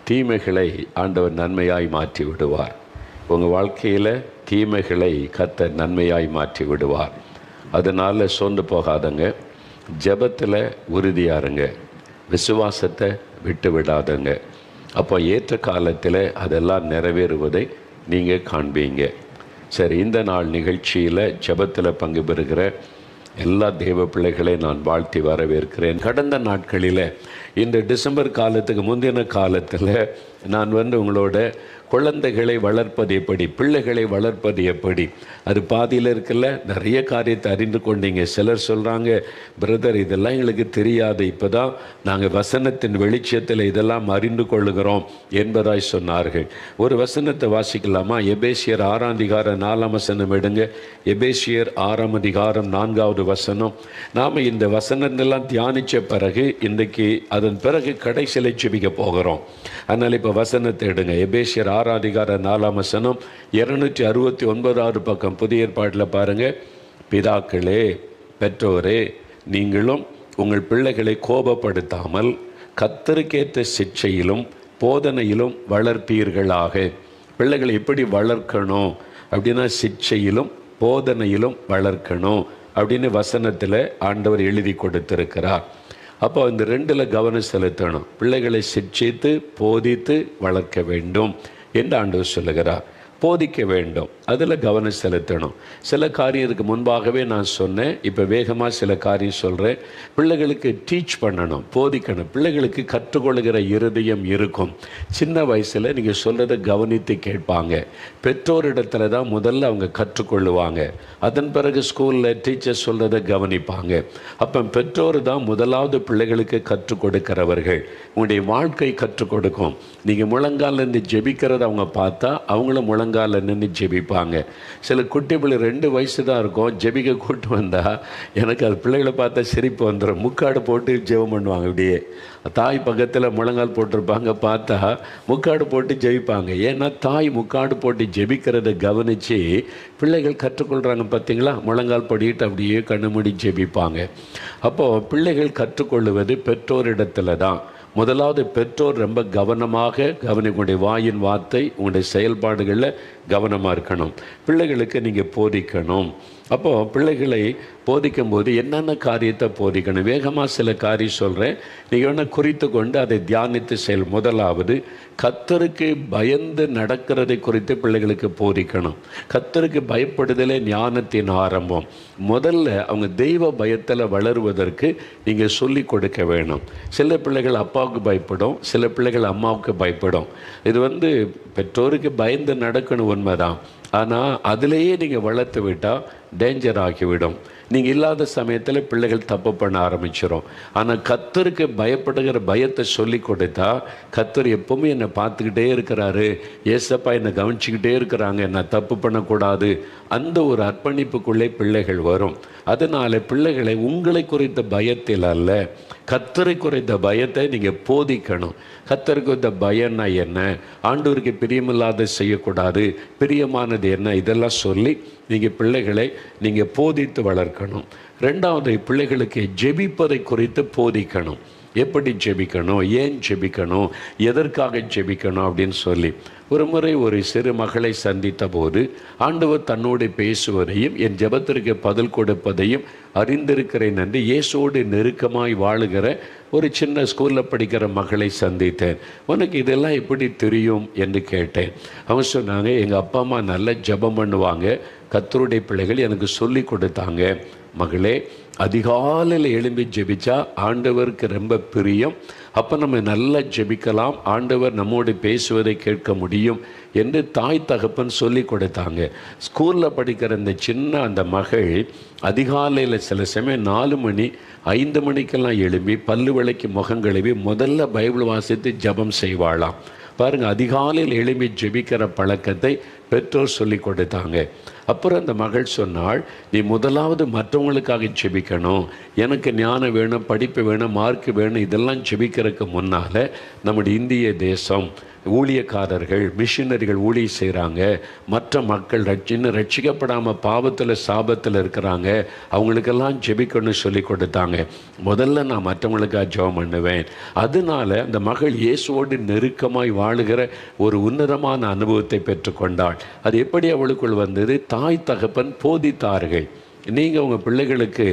தீமைகளை ஆண்டவர் நன்மையாய் மாற்றி விடுவார். உங்கள் வாழ்க்கையில் தீமைகளை கர்த்தர் நன்மையாய் மாற்றி விடுவார். அதனால் சோர்ந்து போகாதங்க. ஜெபத்தில் உறுதியாருங்க. விசுவாசத்தை விட்டு விடாதங்க. அப்போ ஏற்ற காலத்தில் அதெல்லாம் நிறைவேறுவதை நீங்கள் காண்பீங்க. சரி, இந்த நாள் நிகழ்ச்சியில் ஜெபத்தில் பங்கு பெறுகிற எல்லா தேவ பிள்ளைகளை நான் வாழ்த்தி வரவேற்கிறேன். கடந்த நாட்களில் இந்த டிசம்பர் காலத்துக்கு முந்தின காலத்தில் நான் உங்களோட குழந்தைகளை வளர்ப்பது எப்படி, பிள்ளைகளை வளர்ப்பது எப்படி, அது பாதியில் இருக்கல நிறைய காரியத்தை அறிந்து கொண்டீங்க. சிலர் சொல்கிறாங்க, பிரதர் இதெல்லாம் எங்களுக்கு தெரியாது, இப்போ தான் நாங்கள் வசனத்தின் வெளிச்சத்தில் இதெல்லாம் அறிந்து கொள்ளுகிறோம் என்பதாய் சொன்னார்கள். ஒரு வசனத்தை வாசிக்கலாமா? எபேசியர் 6:4 எடுங்க. எபேசியர் 6:4 நாம் இந்த வசனத்தெல்லாம் தியானித்த பிறகு இன்றைக்கு அதன் பிறகு கடைசியில் ஜெபிக்க போகிறோம். அதனால் இப்போ வசனத்தை எடுங்க. எபேசியர் 6:4 269 பக்கம் புதிய ஏற்பாட்டில் பாருங்கள். பிதாக்களே, பெற்றோரே, நீங்களும் உங்கள் பிள்ளைகளை கோபப்படுத்தாமல் கர்த்தருக்கேற்ற சிட்சையிலும் போதனையிலும் வளர்ப்பீர்களாக. பிள்ளைகளை எப்படி வளர்க்கணும் அப்படின்னா சிட்சையிலும் போதனையிலும் வளர்க்கணும் அப்படின்னு வசனத்தில் ஆண்டவர் எழுதி கொடுத்திருக்கிறார். அப்போ இந்த ரெண்டில் கவனம் செலுத்தணும். பிள்ளைகளை சிட்சித்து போதித்து வளர்க்க வேண்டும் என்று ஆண்டவர் சொல்லுகிறார். போதிக்க வேண்டும், அதில் கவனம் செலுத்தணும். சில காரியத்துக்கு முன்பாகவே நான் சொன்னேன், இப்போ வேகமாக சில காரியம் சொல்கிறேன். பிள்ளைகளுக்கு டீச் பண்ணணும், போதிக்கணும். பிள்ளைகளுக்கு கற்றுக்கொள்கிற இருதயம் இருக்கும். சின்ன வயசில் நீங்கள் சொல்கிறத கவனித்து கேட்பாங்க. பெற்றோரிடத்துல தான் முதல்ல அவங்க கற்றுக்கொள்ளுவாங்க. அதன் பிறகு ஸ்கூலில் டீச்சர் சொல்கிறத கவனிப்பாங்க. அப்போ பெற்றோர் தான் முதலாவது பிள்ளைகளுக்கு கற்றுக் கொடுக்கிறவர்கள். உங்களுடைய வாழ்க்கை கற்றுக் கொடுக்கும். நீங்கள் முழங்கால இருந்து ஜெபிக்கிறத அவங்க பார்த்தா அவங்களும் முழங்கால நின்று ஜெபிப்பாங்க. சில குட்டி பிள்ளை 2 வயசு தான் இருக்கும், ஜெபிக்க கூட்டு வந்தால் எனக்கு அது பிள்ளைகளை பார்த்தா சிரிப்பு வந்துடும். முக்காடு போட்டு ஜெபம் பண்ணுவாங்க. இப்படியே தாய் பக்கத்தில் முழங்கால் போட்டிருப்பாங்க, பார்த்தா முக்காடு போட்டு ஜெபிப்பாங்க. ஏன்னா தாய் முக்காடு போட்டு ஜெபிக்கிறத கவனித்து பிள்ளைகள் கற்றுக்கொள்கிறாங்க. பார்த்தீங்களா? முழங்கால் படிட்டு அப்படியே கண்ணு மூடி ஜெபிப்பாங்க. அப்போது பிள்ளைகள் கற்றுக்கொள்வது பெற்றோரிடத்துல தான். முதலாவது பெற்றோர் ரொம்ப கவனமாக உங்களுடைய வாயின் வார்த்தை, உங்களுடைய செயல்பாடுகளில் கவனமாக இருக்கணும். பிள்ளைகளுக்கு நீங்கள் போதிக்கணும். அப்போது பிள்ளைகளை போதிக்கும் போது என்னென்ன காரியத்தை போதிக்கணும்? வேகமாக சில காரியம் சொல்கிறேன், நீங்கள் வேணால் குறித்து கொண்டு அதை தியானித்து செயல். முதலாவது, கர்த்தருக்கு பயந்து நடக்கிறதை குறித்து பிள்ளைகளுக்கு போதிக்கணும். கர்த்தருக்கு பயப்படுதலே ஞானத்தின் ஆரம்பம். முதல்ல அவங்க தெய்வ பயத்தில் வளருவதற்கு நீங்கள் சொல்லி கொடுக்க வேணும். சில பிள்ளைகள் அப்பாவுக்கு பயப்படும், சில பிள்ளைகள் அம்மாவுக்கு பயப்படும். இது பெற்றோருக்கு பயந்து நடக்கணும், உண்மைதான். ஆனால் அதிலேயே நீங்கள் வளர்த்து விட்டால் டேஞ்சர் ஆகிவிடும். நீங்கள் இல்லாத சமயத்தில் பிள்ளைகள் தப்பு பண்ண ஆரம்பிச்சிடும். ஆனால் கர்த்தருக்கு பயப்படுகிற பயத்தை சொல்லி கொடுத்தா, கர்த்தர் எப்பவுமே என்னை பார்த்துக்கிட்டே இருக்கிறாரு, ஏசப்பா என்னை கவனிச்சிக்கிட்டே இருக்கிறாங்க, நான் தப்பு பண்ணக்கூடாது, அந்த ஒரு அர்ப்பணிப்புக்குள்ளே பிள்ளைகள் வரும். அதனால் பிள்ளைகளை உங்களை குறித்த பயத்தில் அல்ல, கர்த்தரை குறித்த பயத்தை நீங்கள் போதிக்கணும். கர்த்தருக்கு குறித்த பயம்னா என்ன, ஆண்டவருக்கு பிரியமில்லாத செய்யக்கூடாது, பிரியமானது என்ன, இதெல்லாம் சொல்லி நீங்கள் பிள்ளைகளை நீங்கள் போதித்து வளர்க்கணும். ரெண்டாவது, பிள்ளைகளுக்கு ஜெபிப்பதை குறித்து போதிக்கணும். எப்படி ஜெபிக்கணும், ஏன் ஜெபிக்கணும், எதற்காக ஜெபிக்கணும் அப்படின்னு சொல்லி. ஒரு முறை ஒரு சிறு மகளை சந்தித்த போது ஆண்டவர் தன்னோடு பேசுவதையும் என் ஜெபத்திற்கு பதில் கொடுப்பதையும் அறிந்திருக்கிறேன் என்று இயேசுவோடு நெருக்கமாய் வாழுகிற ஒரு சின்ன ஸ்கூலில் படிக்கிற மகளை சந்தித்தேன். உனக்கு இதெல்லாம் எப்படி தெரியும் என்று கேட்டேன். அவங்க சொன்னாங்க, எங்கள் அப்பா அம்மா நல்லா ஜெபம் பண்ணுவாங்க, கர்த்தருடைய பிள்ளைகள் எனக்கு சொல்லி கொடுத்தாங்க. மகளே, அதிகாலையில் எழும்பி ஜெபிச்சா ஆண்டவருக்கு ரொம்ப பிரியம். அப்போ நம்ம நல்லா ஜெபிக்கலாம், ஆண்டவர் நம்மோடு பேசுவதை கேட்க முடியும் என்று தாய் தகப்பன் சொல்லி கொடுத்தாங்க. ஸ்கூலில் படிக்கிற அந்த சின்ன அந்த மகள் அதிகாலையில் சில சமயம் 4 மணி 5 மணிக்கெல்லாம் எழும்பி பல்லு விளக்கி முகம் கழுவி முதல்ல பைபிள் வாசித்து ஜெபம் செய்வாளாம். பாருங்கள், அதிகாலையில் எழும்பி ஜெபிக்கிற பழக்கத்தை பெற்றோர் சொல்லி கொடுத்தாங்க. அப்புறம் அந்த மகள் சொன்னாள், நீ முதலாவது மற்றவங்களுக்காக செபிக்கணும், எனக்கு ஞானம் வேணும், படிப்பு வேணும், மார்க்கு வேணும், இதெல்லாம் செபிக்கிறதுக்கு முன்னால் நம்முடைய இந்திய தேசம் ஊழியக்காரர்கள் மிஷினரிகள் ஊழியம் செய்கிறாங்க, மற்ற மக்கள் இன்னும் ரட்சிக்கப்படாமல் பாவத்தில் சாபத்தில் இருக்கிறாங்க, அவங்களுக்கெல்லாம் ஜெபிக்கணும்னு சொல்லி கொடுத்தாங்க. முதல்ல நான் மற்றவங்களுக்காக ஜெபம் பண்ணுவேன். அதனால அந்த மகள் இயேசுவோடு நெருக்கமாய் வாழுகிற ஒரு உன்னதமான அனுபவத்தை பெற்றுக்கொண்டாள். அது எப்படி அவளுக்குள் வந்தது? தாய் தகப்பன் போதித்தார்கள். நீங்கள் உங்கள் பிள்ளைகளுக்கு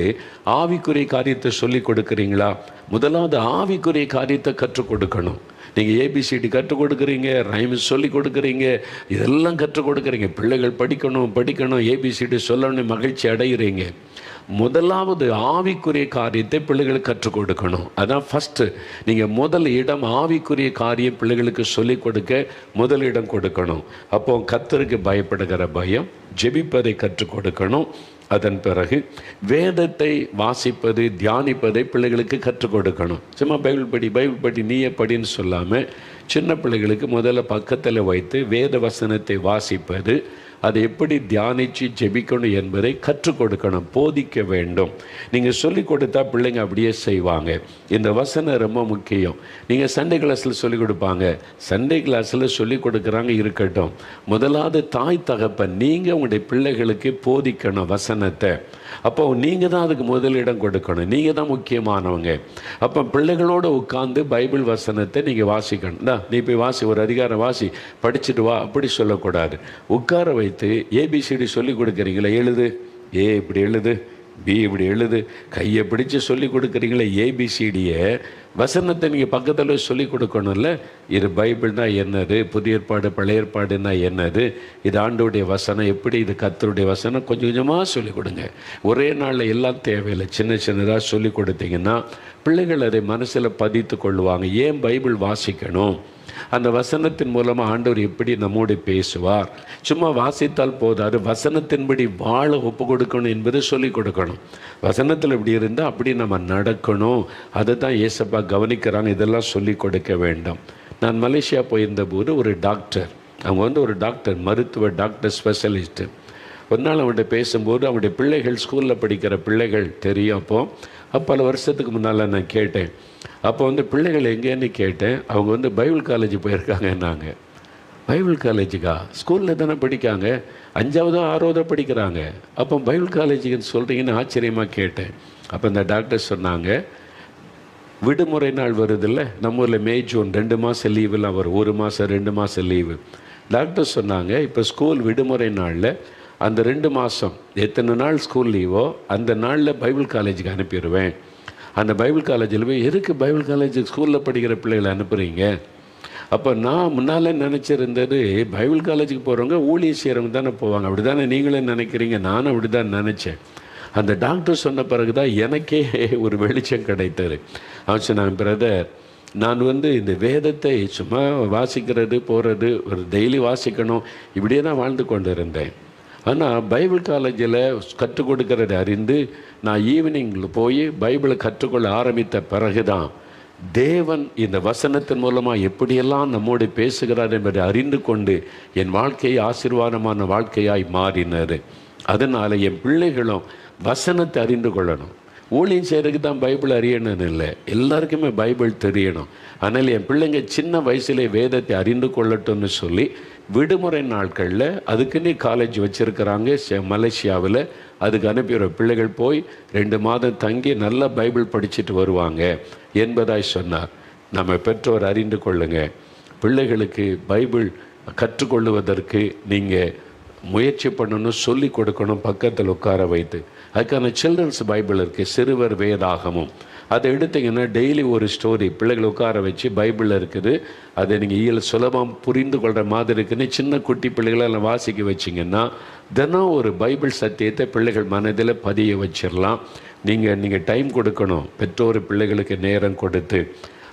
ஆவிக்குரிய காரியத்தை சொல்லி கொடுக்குறீங்களா? முதலாவது ஆவிக்குரிய காரியத்தை கற்றுக் கொடுக்கணும். நீங்கள் ஏபிசிடி கற்றுக் கொடுக்குறீங்க, ரைம்ஸ் சொல்லி கொடுக்குறீங்க, இதெல்லாம் கற்றுக் கொடுக்குறீங்க. பிள்ளைகள் படிக்கணும் ஏபிசிடி சொல்லணும்னு மகிழ்ச்சி அடைகிறீங்க. முதலாவது ஆவிக்குரிய காரியத்தை பிள்ளைகளுக்கு கற்றுக் கொடுக்கணும். அதான் ஃபஸ்ட்டு. நீங்கள் முதல் இடம் ஆவிக்குரிய காரியம் பிள்ளைகளுக்கு சொல்லிக் கொடுக்க முதலிடம் கொடுக்கணும். அப்போ கர்த்தருக்கு பயப்படுகிற பயம், ஜெபிப்பதை கற்றுக் கொடுக்கணும். அதன் பிறகு வேதத்தை வாசிப்பது தியானிப்பதை பிள்ளைகளுக்கு கற்றுக் கொடுக்கணும். சும்மா பைபிள் படி நீயே படின்னு சொல்லாமல் சின்ன பிள்ளைகளுக்கு முதல்ல பக்கத்தில் வைத்து வேத வசனத்தை வாசிப்பது, அதை எப்படி தியானித்து ஜெபிக்கணும் என்பதை கற்றுக் கொடுக்கணும், போதிக்க வேண்டும். நீங்கள் சொல்லிக் கொடுத்தா பிள்ளைங்க அப்படியே செய்வாங்க. இந்த வசனம் ரொம்ப முக்கியம். நீங்கள் சண்டே கிளாஸில் சொல்லிக் கொடுப்பாங்க, சண்டே கிளாஸில் சொல்லிக் கொடுக்குறாங்க, இருக்கட்டும். முதலாவது தாய் தகப்பன் நீங்கள் உங்களுடைய பிள்ளைகளுக்கு போதிக்கணும் வசனத்தை. அப்போ நீங்கள் தான் அதுக்கு முதலிடம் கொடுக்கணும். நீங்கள் தான் முக்கியமானவங்க. அப்போ பிள்ளைகளோடு உட்கார்ந்து பைபிள் வசனத்தை நீங்கள் வாசிக்கணும். நீ போய் வாசி, ஒரு அதிகாரம் வாசி, படிச்சுட்டு வா, அப்படி சொல்லக்கூடாது. உட்கார வைத்து ஏபிசிடி சொல்லி கொடுக்குறீங்களா, எழுது, ஏ இப்படி எழுது, பி இப்படி எழுது, கையை பிடிச்சு சொல்லி கொடுக்குறீங்களே ஏபிசிடியை, வசனத்தை நீங்கள் பக்கத்தில் சொல்லி கொடுக்கணும்ல. இது பைபிள்னா என்னது, புதிய ஏற்பாடு பழைய ஏற்பாடுன்னா என்னது, இது ஆண்டோடைய வசனம் எப்படி, இது கர்த்தருடைய வசனம், கொஞ்சம் கொஞ்சமாக சொல்லிக் கொடுங்க. ஒரே நாளில் எல்லாம் தேவையில்லை, சின்ன சின்னதாக சொல்லி கொடுத்தீங்கன்னா பிள்ளைகள் அதை மனசில் பதித்து கொள்ளுவாங்க. ஏன் பைபிள் வாசிக்கணும்? அந்த வசனத்தின் மூலமாக ஆண்டவர் எப்படி நம்மோடு பேசுவார். சும்மா வாசித்தால் போதாது, வசனத்தின்படி வாழ ஒப்பு கொடுக்கணும் என்பதை சொல்லிக் கொடுக்கணும். வசனத்தில் இப்படி இருந்தால் அப்படி நம்ம நடக்கணும். அதை தான் ஏசப்பா கவனிக்கிறாங்க. இதெல்லாம் சொல்லிக் கொடுக்க வேண்டும். நான் மலேசியா போயிருந்த போது ஒரு டாக்டர், அவங்க ஒரு டாக்டர், மருத்துவ டாக்டர், ஸ்பெஷலிஸ்ட்டு. ஒரு நாள் அவங்கள்ட்ட பேசும்போது அவங்களுடைய பிள்ளைகள் ஸ்கூலில் படிக்கிற பிள்ளைகள் தெரியும். அப்போ பல வருஷத்துக்கு முன்னால் நான் கேட்டேன். அப்போ பிள்ளைகள் எங்கேன்னு கேட்டேன். அவங்க பைபிள் காலேஜ் போயிருக்காங்கன்னாங்க. பைபிள் காலேஜுக்கா? ஸ்கூலில் தானே படிக்காங்க, 5ஆவதோ 6ஆவதோ படிக்கிறாங்க. அப்போ பைபிள் காலேஜுக்குன்னு சொல்கிறீங்கன்னு ஆச்சரியமாக கேட்டேன். அப்போ இந்த டாக்டர் சொன்னாங்க, விடுமுறை நாள் வருதில்ல, நம்ம ஊரில் மே ஜூன் 2 மாதம் லீவெல்லாம் வரும், 1 மாதம் 2 மாதம் லீவு. டாக்டர் சொன்னாங்க, இப்போ ஸ்கூல் விடுமுறை நாளில் அந்த 2 மாதம் எத்தனை நாள் ஸ்கூல் லீவோ அந்த நாளில் பைபிள் காலேஜுக்கு அனுப்பிடுவேன். அந்த பைபிள் காலேஜில் போய் எதுக்கு பைபிள் காலேஜுக்கு ஸ்கூலில் படிக்கிற பிள்ளைகளை அனுப்புகிறீங்க? அப்போ நான் முன்னால் நினச்சிருந்தது, பைபிள் காலேஜுக்கு போகிறவங்க ஊழியம் செய்கிறவங்க தானே போவாங்க, அப்படி தானே நீங்களே நினைக்கிறீங்க, நானும் அப்படி தான் நினச்சேன். அந்த டாக்டர் சொன்ன பிறகு தான் எனக்கே ஒரு வெளிச்சம் கிடைத்தது. அவன் சொன்னான், பிரதர், நான் இந்த வேதத்தை சும்மா வாசிக்கிறது போகிறது, ஒரு டெய்லி வாசிக்கணும், இப்படியே தான் வாழ்ந்து கொண்டு இருந்தேன். ஆனால் பைபிள் காலேஜில் கற்றுக் கொடுக்கறதை அறிந்து நான் ஈவினிங்கில் போய் பைபிளை கற்றுக்கொள்ள ஆரம்பித்த பிறகு தான் தேவன் இந்த வசனத்தின் மூலமாக எப்படியெல்லாம் நம்மோடு பேசுகிறார் என்பதை அறிந்து கொண்டு என் வாழ்க்கையை ஆசீர்வாதமான வாழ்க்கையாய் மாறினார். அதனால் என் பிள்ளைகளும் வசனத்தை அறிந்து கொள்ளணும். ஊழியம் செய்கிறதுக்கு தான் பைபிள் அறியணும்னு இல்லை, எல்லாருக்குமே பைபிள் தெரியணும். அதனால் என் பிள்ளைங்க சின்ன வயசுலே வேதத்தை அறிந்து கொள்ளட்டும்னு சொல்லி விடுமுறை நாட்களில் அதுக்குன்னு காலேஜ் வச்சுருக்கிறாங்க மலேசியாவில். அதுக்கு அனுப்பிடுற பிள்ளைகள் போய் 2 மாதம் தங்கி நல்லா பைபிள் படிச்சுட்டு வருவாங்க என்பதாய் சொன்னார். நம்ம பெற்றோர் அறிந்து கொள்ளுங்க. பிள்ளைகளுக்கு பைபிள் கற்றுக்கொள்ளுவதற்கு நீங்கள் முயற்சி பண்ணணும், சொல்லி கொடுக்கணும், பக்கத்தில் உட்கார வைத்து. அதுக்கான சில்ட்ரன்ஸ் பைபிள் இருக்குது, சிறுவர் வேதாகமும். அதை எடுத்திங்கன்னா டெய்லி ஒரு ஸ்டோரி பிள்ளைகளை உட்கார வச்சு பைபிளில் இருக்குது, அதை நீங்கள் சுலபம் புரிந்து கொள்கிற மாதிரி இருக்குன்னு சின்ன குட்டி பிள்ளைகளெல்லாம் வாசிக்க வச்சிங்கன்னா தினம் ஒரு பைபிள் சத்தியத்தை பிள்ளைகள் மனதில் பதிய வச்சிடலாம். நீங்கள் டைம் கொடுக்கணும், பெற்றோர் பிள்ளைகளுக்கு நேரம் கொடுத்து.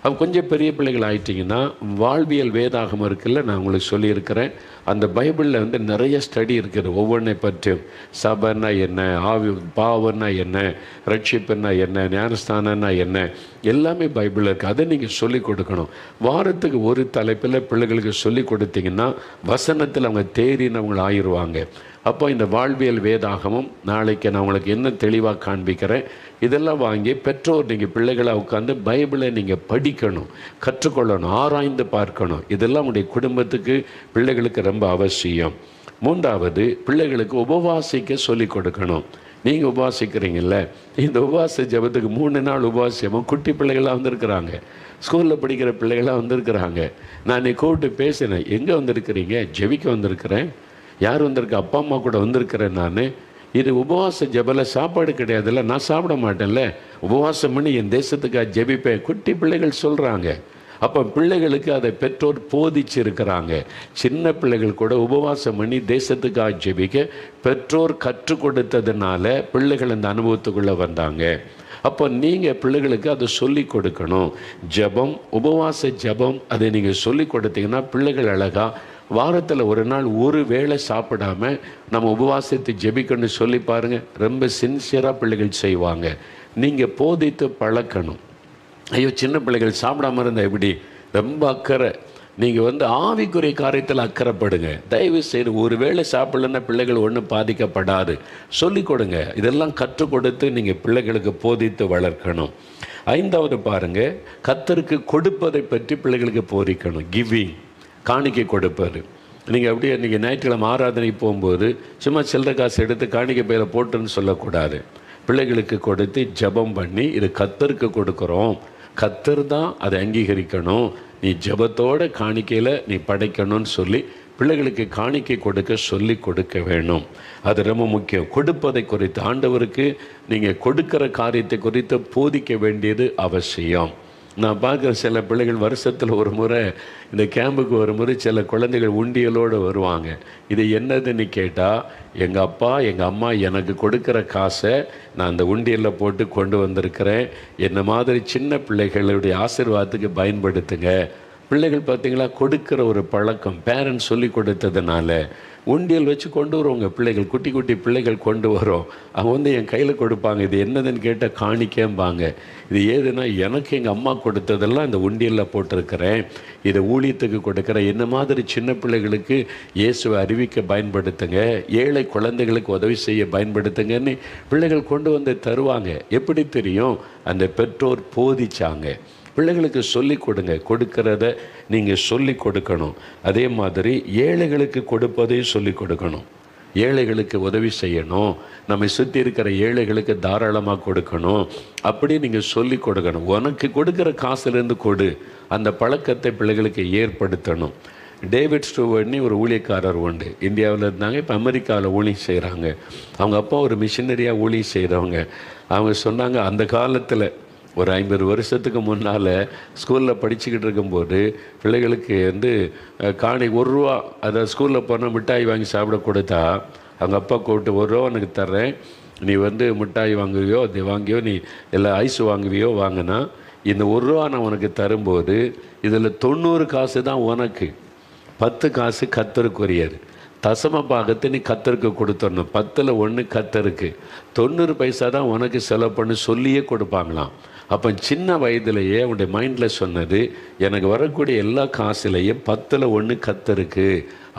அவங்க கொஞ்சம் பெரிய பிள்ளைகள் ஆயிட்டிங்கன்னா வாழ்வியல் வேதாகம் இருக்குல்ல, நான் உங்களுக்கு சொல்லியிருக்கிறேன். அந்த பைபிளில் வந்து நிறைய ஸ்டடி இருக்குது ஒவ்வொன்றை பற்றியும். சபைன்னா என்ன, பாவன்னா என்ன, ரட்சிப்புன்னா என்ன, ஞானஸ்தானன்னா என்ன, எல்லாமே பைபிளில் இருக்குது. அதை நீங்கள் சொல்லிக் கொடுக்கணும். வாரத்துக்கு ஒரு தலைப்பில் பிள்ளைகளுக்கு சொல்லிக் கொடுத்தீங்கன்னா வசனத்தில் அவங்க தேறினவங்க ஆயிடுவாங்க. அப்போ இந்த வாழ்வியல் வேதாகமும் நாளைக்கு நான் உங்களுக்கு என்ன தெளிவாக காண்பிக்கிறேன், இதெல்லாம் வாங்கி பெற்றோர் நீங்கள் பிள்ளைகளை உட்காந்து பைபிளை நீங்கள் படிக்கணும், கற்றுக்கொள்ளணும், ஆராய்ந்து பார்க்கணும். இதெல்லாம் உங்களுடைய குடும்பத்துக்கு பிள்ளைகளுக்கு ரொம்ப அவசியம். மூன்றாவது, பிள்ளைகளுக்கு உபவாசிக்க சொல்லிக் கொடுக்கணும். நீங்கள் உபவாசிக்கிறீங்கல்ல, இந்த உபவாச ஜபத்துக்கு 3 நாள் உபவாசியமும் குட்டி பிள்ளைகளாக வந்திருக்கிறாங்க, ஸ்கூலில் படிக்கிற பிள்ளைகளாக வந்திருக்கிறாங்க. நான் நீ கூப்பிட்டு பேசினேன், எங்கே வந்திருக்கிறீங்க? ஜெபிக்க வந்திருக்கிறேன். யார் வந்திருக்க? அப்பா அம்மா கூட வந்திருக்கிறேன் நான். இது உபவாச ஜபல சாப்பாடு கிடையாதுல்ல, நான் சாப்பிட மாட்டேன்ல, உபவாசம் பண்ணி என் தேசத்துக்காக ஜெபிப்பேன். குட்டி பிள்ளைகள் சொல்கிறாங்க. அப்போ பிள்ளைகளுக்கு அதை பெற்றோர் போதிச்சிருக்கிறாங்க. சின்ன பிள்ளைகள் கூட உபவாசம் பண்ணி தேசத்துக்காக ஜெபிக்க பெற்றோர் கற்றுக் கொடுத்ததுனால பிள்ளைகள் அந்த அனுபவத்துக்குள்ளே வந்தாங்க. அப்போ நீங்கள் பிள்ளைகளுக்கு அதை சொல்லி கொடுக்கணும். ஜபம், உபவாச ஜபம், அதை நீங்கள் சொல்லி கொடுத்தீங்கன்னா பிள்ளைகள் அழகாக வாரத்தில் ஒரு நாள் ஒரு வேளை சாப்பிடாம நம்ம உபவாசத்தை ஜெபிக்கணும்னு சொல்லி பாருங்கள், ரொம்ப சின்சியராக பிள்ளைகள் செய்வாங்க. நீங்கள் போதித்து பழக்கணும். ஐயோ சின்ன பிள்ளைகள் சாப்பிடாம இருந்தால் எப்படி? ரொம்ப அக்கறை. நீங்கள் வந்து ஆவிக்குரிய காரியத்தில் அக்கறைப்படுங்க. தயவு செய்து ஒரு வேளை சாப்பிடலன்னா பிள்ளைகள் ஒன்றும் பாதிக்கப்படாது. சொல்லிக் கொடுங்க. இதெல்லாம் கற்றுக் கொடுத்து நீங்கள் பிள்ளைகளுக்கு போதித்து வளர்க்கணும். 5வது பாருங்கள், கர்த்தருக்கு கொடுப்பதை பற்றி பிள்ளைகளுக்கு போதிக்கணும். கிவிங், காணிக்கை கொடுப்பது. நீங்கள் அப்படியே நீங்கள் ஞாயிற்றுக்கிழமை ஆராதனை போகும்போது சும்மா சில்லறை காசு எடுத்து காணிக்கை பையில போட்டுன்னு சொல்லக்கூடாது. பிள்ளைகளுக்கு கொடுத்து ஜபம் பண்ணி இது கர்த்தருக்கு கொடுக்குறோம், கர்த்தர் தான் அதை அங்கீகரிக்கணும், நீ ஜபத்தோட காணிக்கையில் நீ படைக்கணும்னு சொல்லி பிள்ளைகளுக்கு காணிக்கை கொடுக்க சொல்லி கொடுக்க வேணும். அது ரொம்ப முக்கியம். கொடுப்பதை குறித்து ஆண்டவருக்கு நீங்கள் கொடுக்கிற காரியத்தை குறித்து போதிக்க வேண்டியது அவசியம். நான் பார்க்குற சில பிள்ளைகள் வருஷத்தில் ஒரு முறை இந்த கேம்புக்கு ஒரு முறை சில குழந்தைகள் உண்டியலோடு வருவாங்க. இது என்னதுன்னு கேட்டால், எங்கள் அப்பா எங்கள் அம்மா எனக்கு கொடுக்குற காசை நான் அந்த உண்டியலில் போட்டு கொண்டு வந்திருக்கிறேன், என்ன மாதிரி சின்ன பிள்ளைகளுடைய ஆசீர்வாதத்துக்கு பயன்படுத்துங்க. பிள்ளைகள் பார்த்திங்களா, கொடுக்குற ஒரு பழக்கம் பேரண்ட்ஸ் சொல்லி கொடுத்ததுனால உண்டியல் வச்சு கொண்டு வருவாங்க. பிள்ளைகள் குட்டி குட்டி பிள்ளைகள் கொண்டு வரும். அவங்க வந்து என் கையில் கொடுப்பாங்க. இது என்னதுன்னு கேட்டால் காணிக்கம்பாங்க. இது ஏதுன்னா, எனக்கு எங்கள் அம்மா கொடுத்ததெல்லாம் இந்த உண்டியலில் போட்டிருக்கிறேன், இதை ஊழியத்துக்கு கொடுக்குறேன், என்ன மாதிரி சின்ன பிள்ளைகளுக்கு இயேசுவை அறிவிக்க பயன்படுத்துங்க, ஏழை குழந்தைகளுக்கு உதவி செய்ய பயன்படுத்துங்கன்னு பிள்ளைகள் கொண்டு வந்து தருவாங்க. எப்படி தெரியும்? அந்த பெற்றோர் போதிச்சாங்க. பிள்ளைகளுக்கு சொல்லிக் கொடுங்க. கொடுக்கிறத நீங்கள் சொல்லிக் கொடுக்கணும். அதே மாதிரி ஏழைகளுக்கு கொடுப்பதையும் சொல்லிக் கொடுக்கணும். ஏழைகளுக்கு உதவி செய்யணும், நம்மை சுற்றி இருக்கிற ஏழைகளுக்கு தாராளமாக கொடுக்கணும், அப்படி நீங்கள் சொல்லிக் கொடுக்கணும். உனக்கு கொடுக்குற காசுலேருந்து கொடு, அந்த பழக்கத்தை பிள்ளைகளுக்கு ஏற்படுத்தணும். டேவிட் ஸ்டூவர்ட்னு ஒரு ஊழியக்காரர் உண்டு. இந்தியாவில் இருந்தாங்க, இப்போ அமெரிக்காவில் ஊழியம் செய்கிறாங்க. அவங்க அப்பா ஒரு மிஷினரியாக ஊழியம் செய்கிறவங்க. அவங்க சொன்னாங்க, அந்த காலத்தில் ஒரு 50 வருஷத்துக்கு முன்னால் ஸ்கூலில் படிச்சுக்கிட்டு இருக்கும்போது பிள்ளைகளுக்கு வந்து காணி 1 ரூபா, அதை ஸ்கூலில் போனால் மிட்டாய் வாங்கி சாப்பிட கொடுத்தா அவங்க அப்பா கூப்பிட்டு 1 ரூபா எனக்கு தர்றேன், நீ வந்து மிட்டாய் வாங்குவியோ அது வாங்கியோ நீ இல்லை ஐஸ் வாங்குவியோ வாங்கினா இந்த 1 ரூபா நான் உனக்கு தரும்போது இதில் 90 காசு தான் உனக்கு, 10 காசு கர்த்தருக்குரியது. தசம பாகத்தை நீ கர்த்தருக்கு கொடுத்துடணும். 10ல் 1 கர்த்தருக்கு, 90 பைசா தான் உனக்கு செலவு பண்ணி சொல்லியே கொடுப்பாங்களாம். அப்போ சின்ன வயதிலேயே அவனுடைய மைண்டில் சொன்னது, எனக்கு வரக்கூடிய எல்லா காசுலையும் 10ல் 1 கர்த்தருக்கு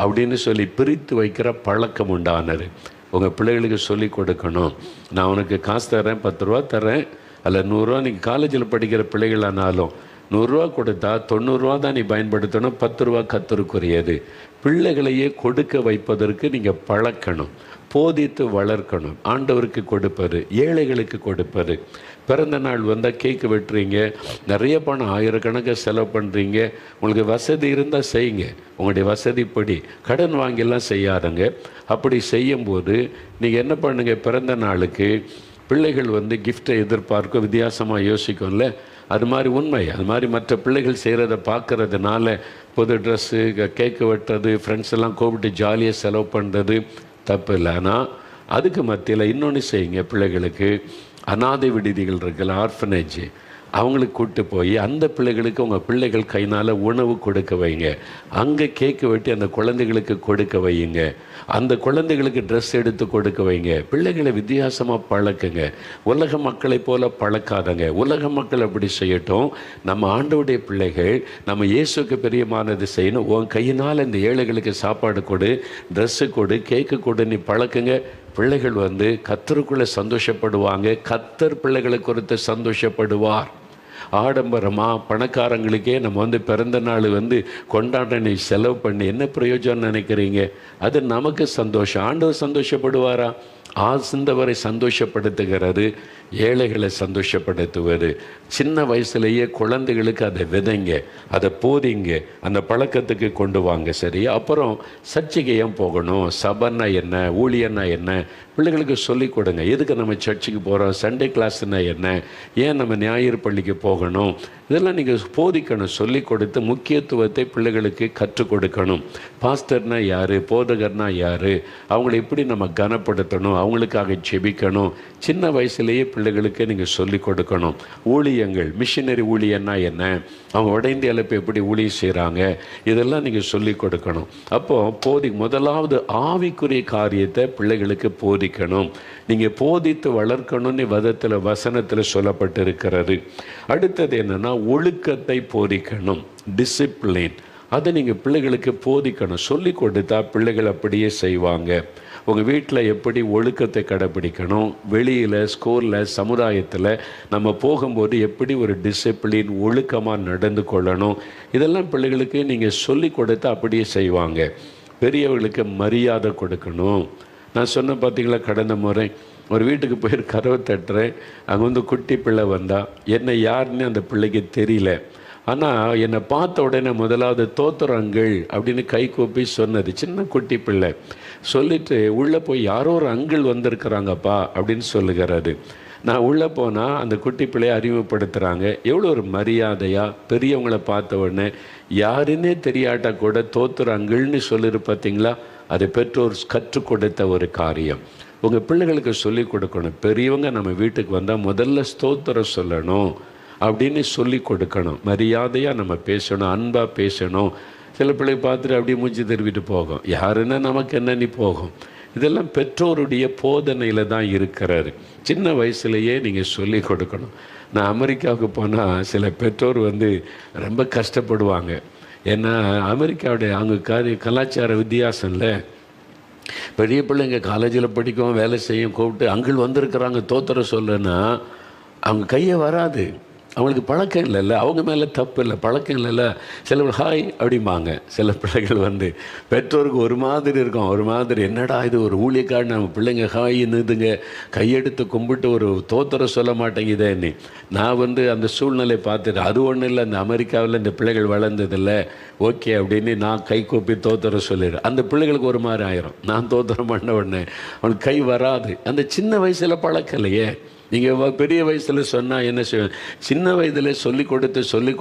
அப்படின்னு சொல்லி பிரித்து வைக்கிற பழக்கம் உண்டானது. உங்கள் பிள்ளைகளுக்கு சொல்லி கொடுக்கணும். நான் உனக்கு காசு தரேன், 10 ரூபா தரேன், அல்ல 100 ரூபா. நீங்கள் காலேஜில் படிக்கிற பிள்ளைகளானாலும் 100 ரூபா கொடுத்தா 90 ரூபா தான் நீ பயன்படுத்தணும், 10 ரூபா கர்த்தருக்குரியது. பிள்ளைகளையே கொடுக்க வைப்பதற்கு நீங்கள் பழக்கணும், போதித்து வளர்க்கணும். ஆண்டவருக்கு கொடுப்பது, ஏழைகளுக்கு கொடுப்பது. பிறந்த நாள் வந்தால் கேக்கு வெட்டுறீங்க, நிறைய பணம் ஆயிரக்கணக்காக செலவு பண்ணுறீங்க. உங்களுக்கு வசதி இருந்தால் செய்யுங்க, உங்களுடைய வசதிப்படி. கடன் வாங்கிலாம் செய்யாதங்க. அப்படி செய்யும்போது நீங்கள் என்ன பண்ணுங்க, பிறந்த நாளுக்கு பிள்ளைகள் வந்து கிஃப்டை எதிர்பார்க்கும், வித்தியாசமாக யோசிக்கும்ல, அது மாதிரி உண்மை. அது மாதிரி மற்ற பிள்ளைகள் செய்கிறத பார்க்குறதுனால புது ட்ரெஸ்ஸு, கேக்கு வெட்டுறது, ஃப்ரெண்ட்ஸ் எல்லாம் கூப்பிட்டு ஜாலியாக செலவு பண்ணுறது தப்பு இல்லை. ஆனால் அதுக்கு மத்தியில் இன்னொன்று செய்யுங்க. பிள்ளைகளுக்கு அனாதை விடுதிகள் இருக்குல்ல, ஆர்ஃபனேஜ், அவங்களுக்கு கூப்பிட்டு போய் அந்த பிள்ளைகளுக்கு உங்கள் பிள்ளைகள் கையினால் உணவு கொடுக்க வைங்க. அங்கே கேக்கு வெட்டி அந்த குழந்தைகளுக்கு கொடுக்க வையுங்க. அந்த குழந்தைகளுக்கு ட்ரெஸ் எடுத்து கொடுக்க வைங்க. பிள்ளைகளை வித்தியாசமாக பழக்குங்க. உலக மக்களை போல பழக்காதங்க. உலக மக்கள் அப்படி செய்யட்டும். நம்ம ஆண்டவருடைய பிள்ளைகள் நம்ம இயேசுக்கு பிரியமானது செய்யணும். உன் கையினால் இந்த ஏழைகளுக்கு சாப்பாடு கொடு, ட்ரெஸ்ஸு கொடு, கேக்கு கொடு, நீ பழக்குங்க. பிள்ளைகள் கர்த்தருக்குள்ளே சந்தோஷப்படுவாங்க. கர்த்தர் பிள்ளைகளை குறித்து சந்தோஷப்படுவார். ஆடம்பரமாக பணக்காரங்களுக்கே நம்ம பிறந்த நாள் கொண்டாட நீ செலவு பண்ணி என்ன பிரயோஜனம் நினைக்கிறீங்க? அது நமக்கு சந்தோஷம். ஆண்டவர் சந்தோஷப்படுவாரா? ஆசிந்தவரை சந்தோஷப்படுத்துகிறது, ஏழைகளை சந்தோஷப்படுத்துவது. சின்ன வயசுலேயே குழந்தைகளுக்கு அதை விதைங்க, அதை போதிங்க, அந்த பழக்கத்துக்கு கொண்டு வாங்க. சரி, அப்புறம் சர்ச்சைக்கு ஏன் போகணும், சபைன்னா என்ன, ஊழியன்னா என்ன, பிள்ளைகளுக்கு சொல்லிக் கொடுங்க. எதுக்கு நம்ம சர்ச்சுக்கு போகிறோம், சண்டே கிளாஸ்னா என்ன, ஏன் நம்ம ஞாயிறு பள்ளிக்கு போகணும், இதெல்லாம் நீங்கள் போதிக்கணும். சொல்லிக் கொடுத்து முக்கியத்துவத்தை பிள்ளைகளுக்கு கற்றுக் கொடுக்கணும். பாஸ்டர்னா யார், போதகர்னா யார், அவங்களை எப்படி நம்ம கனப்படுத்தணும், அவங்களுக்காக ஜெபிக்கணும். சின்ன வயசுலேயே பிள்ளைகளுக்கு நீங்கள் சொல்லிக் கொடுக்கணும். ஊழியங்கள், மிஷினரி ஊழியன்னா என்ன, அவங்க வட இந்தியாவில் இப்போ எப்படி ஊழியம் செய்கிறாங்க, இதெல்லாம் நீங்கள் சொல்லிக் கொடுக்கணும். அப்போது முதலாவது ஆவிக்குரிய காரியத்தை பிள்ளைகளுக்கு போதிக்கணும். நீங்கள் போதித்து வளர்க்கணும்னு வசனத்தில் சொல்லப்பட்டிருக்கிறது. அடுத்தது என்னென்னா ஒழுக்கத்தை போதிக்கணும், டிசிப்ளின். அதை நீங்கள் பிள்ளைகளுக்கு போதிக்கணும். சொல்லி கொடுத்தா பிள்ளைகள் அப்படியே செய்வாங்க. உங்கள் வீட்டில் எப்படி ஒழுக்கத்தை கடைப்பிடிக்கணும், வெளியில், ஸ்கூலில், சமுதாயத்தில் நம்ம போகும்போது எப்படி ஒரு டிசிப்ளின் ஒழுக்கமாக நடந்து கொள்ளணும், இதெல்லாம் பிள்ளைகளுக்கு நீங்கள் சொல்லி கொடுத்தா அப்படியே செய்வாங்க. பெரியவர்களுக்கு மரியாதை கொடுக்கணும். நான் சொன்ன பார்த்தீங்களா, கடந்த முறை ஒரு வீட்டுக்கு போய் கதவை தட்டுறேன். அங்கே குட்டி பிள்ளை வந்தால் என்ன யாருன்னு அந்த பிள்ளைக்கு தெரியல. ஆனால் என்னை பார்த்த உடனே முதலாவது தோத்துறங்கள் அப்படின்னு கை கூப்பி சொன்னது. சின்ன குட்டி பிள்ளை சொல்லிட்டு உள்ளே போய் யாரோ ஒரு அங்கிள் வந்திருக்கிறாங்கப்பா அப்படின்னு சொல்லுகிறாரு. நான் உள்ளே போனால் அந்த குட்டி பிள்ளையை அறிமுகப்படுத்துகிறாங்க. எவ்வளோ ஒரு மரியாதையாக பெரியவங்களை பார்த்த உடனே யாருன்னே தெரியாட்டா கூட தோத்துற அங்கிள்னு சொல்லிரு. பார்த்தீங்களா, அதை பெற்றோர் கற்றுக் கொடுத்த ஒரு காரியம். உங்கள் பிள்ளைகளுக்கு சொல்லிக் கொடுக்கணும். பெரியவங்க நம்ம வீட்டுக்கு வந்தால் முதல்ல ஸ்தோத்திரம் சொல்லணும் அப்படின்னு சொல்லி கொடுக்கணும். மரியாதையாக நம்ம பேசணும், அன்பாக பேசணும். சில பிள்ளை பார்த்துட்டு அப்படியே மூஞ்சி திருவிட்டு போகும். யாருன்னா நமக்கு என்ன நீ போகும். இதெல்லாம் பெற்றோருடைய போதனையில் தான் இருக்கிறாரு. சின்ன வயசுலேயே நீங்கள் சொல்லி கொடுக்கணும். நான் அமெரிக்காவுக்கு போனால் சில பெற்றோர் ரொம்ப கஷ்டப்படுவாங்க. ஏன்னா அமெரிக்காவுடைய அங்கே கலாச்சார வித்தியாசம் இல்லை. பெரிய பிள்ளைங்க காலேஜில் படிக்கும், வேலை செய்யும், கூப்பிட்டு அங்கிள் வந்திருக்கிறாங்க தோத்திர சொல்லுன்னா அவங்க கையை வராது. அவங்களுக்கு பழக்கம் இல்லைல்ல, அவங்க மேலே தப்பு இல்லை, பழக்கம் இல்லைல்ல. சில ஹாய் அப்படிம்பாங்க. சில பிள்ளைகள் பெற்றோருக்கு ஒரு மாதிரி இருக்கும். ஒரு மாதிரி என்னடா இது ஒரு ஊழியக்காரன் நம்ம பிள்ளைங்க ஹாயின்னுதுங்க, கையெடுத்து கும்பிட்டு ஒரு தோத்திர சொல்ல மாட்டேங்குதேன்னு. நான் அந்த சூழ்நிலை பார்த்துட்டு அது ஒன்றும் இல்லை, இந்த அமெரிக்காவில் இந்த பிள்ளைகள் வளர்ந்ததில்லை, ஓகே அப்படின்னு நான் கை கூப்பி தோத்திர சொல்லிடுறேன். அந்த பிள்ளைகளுக்கு ஒரு மாதிரி ஆயிரும். நான் தோத்திரம் பண்ண உடனே அவனுக்கு கை வராது. அந்த சின்ன வயசில் பழக்கம் இல்லையே. நீங்கள் பெரிய வயசில் சொன்னால் என்ன செய்வேன்? சின்ன வயதில் சொல்லி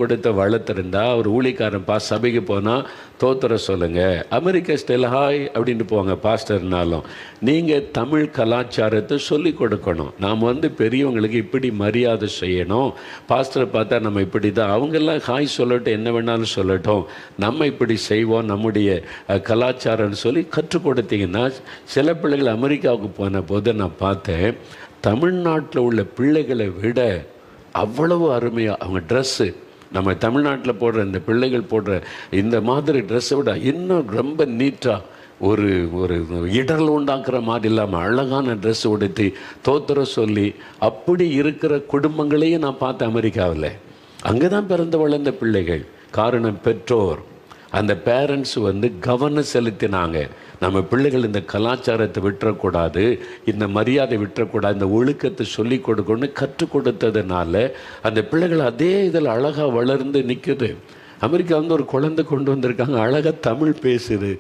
கொடுத்து வளர்த்துருந்தா ஒரு ஊழியக்காரன்ப்பா சபைக்கு போனால் தோத்திர சொல்லுங்கள், அமெரிக்கா ஸ்டைல் ஹாய் அப்படின்ட்டு போவாங்க பாஸ்டர்னாலும். நீங்கள் தமிழ் கலாச்சாரத்தை சொல்லி கொடுக்கணும். நாம் பெரியவங்களுக்கு இப்படி மரியாதை செய்யணும். பாஸ்டரை பார்த்தா நம்ம இப்படி தான், அவங்கெல்லாம் ஹாய் சொல்லட்டும், என்ன வேணாலும் சொல்லட்டும், நம்ம இப்படி செய்வோம், நம்முடைய கலாச்சாரம்னு சொல்லி கற்றுக் கொடுத்தீங்கன்னா. சில பிள்ளைகள் அமெரிக்காவுக்கு போன போது நான் பார்த்தேன், தமிழ்நாட்டில் உள்ள பிள்ளைகளை விட அவ்வளவு அருமையாக அவங்க ட்ரெஸ்ஸு, நம்ம தமிழ்நாட்டில் போடுற இந்த பிள்ளைகள் போடுற இந்த மாதிரி ட்ரெஸ்ஸை விட இன்னும் ரொம்ப நீட்டாக ஒரு ஒரு இடர்ல உண்டாக்குற மாதிரி இல்லாமல் அழகான ட்ரெஸ் உடுத்தி தோத்திர சொல்லி அப்படி இருக்கிற குடும்பங்களையும் நான் பார்த்தேன் அமெரிக்காவில். அங்கே தான் பிறந்து வளர்ந்த பிள்ளைகள். காரணம் பெற்றோர், அந்த பேரண்ட்ஸ் கவனம் செலுத்தினாங்க. நம்ம பிள்ளைகள் இந்த கலாச்சாரத்தை விட்டுறக்கூடாது, இந்த மரியாதை விட்டுறக்கூடாது, இந்த ஒழுக்கத்தை சொல்லி கொடுக்கணும்னு கற்றுக் கொடுத்ததுனால அந்த பிள்ளைகள் அதே இதில் அழகாக வளர்ந்து நிற்குது. அமெரிக்கா ஒரு குழந்தை கொண்டு வந்திருக்காங்க, அழகாக தமிழ் பேசுது.